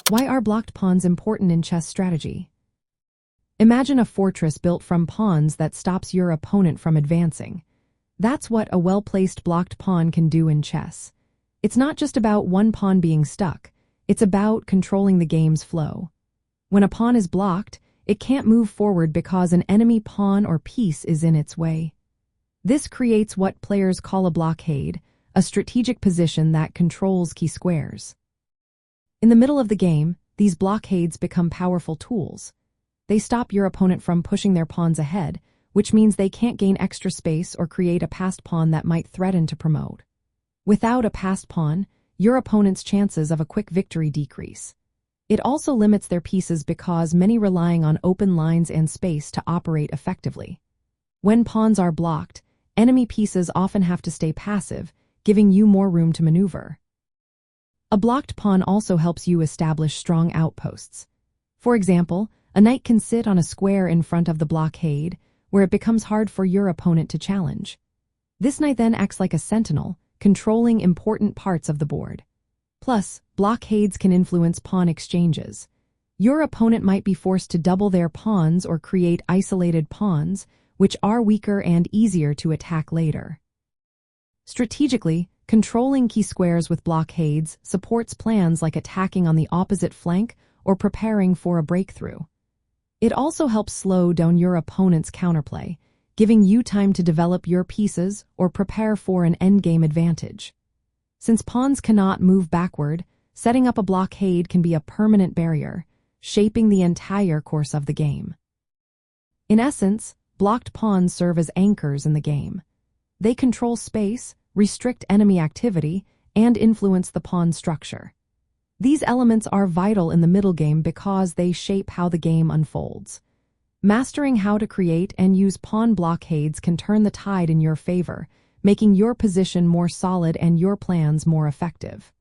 Why are blocked pawns important in chess strategy? Imagine a fortress built from pawns that stops your opponent from advancing. That's what a well-placed blocked pawn can do in chess. It's not just about one pawn being stuck, it's about controlling the game's flow. When a pawn is blocked, it can't move forward because an enemy pawn or piece is in its way. This creates what players call a blockade, a strategic position that controls key squares. In the middle of the game, these blockades become powerful tools. They stop your opponent from pushing their pawns ahead, which means they can't gain extra space or create a passed pawn that might threaten to promote. Without a passed pawn, your opponent's chances of a quick victory decrease. It also limits their pieces because many relying on open lines and space to operate effectively. When pawns are blocked, enemy pieces often have to stay passive, giving you more room to maneuver. A blocked pawn also helps you establish strong outposts. For example, a knight can sit on a square in front of the blockade, where it becomes hard for your opponent to challenge. This knight then acts like a sentinel, controlling important parts of the board. Plus, blockades can influence pawn exchanges. Your opponent might be forced to double their pawns or create isolated pawns, which are weaker and easier to attack later. Strategically, controlling key squares with blockades supports plans like attacking on the opposite flank or preparing for a breakthrough. It also helps slow down your opponent's counterplay, giving you time to develop your pieces or prepare for an endgame advantage. Since pawns cannot move backward, setting up a blockade can be a permanent barrier, shaping the entire course of the game. In essence, blocked pawns serve as anchors in the game. They control space, restrict enemy activity, and influence the pawn structure. These elements are vital in the middle game because they shape how the game unfolds. Mastering how to create and use pawn blockades can turn the tide in your favor, making your position more solid and your plans more effective.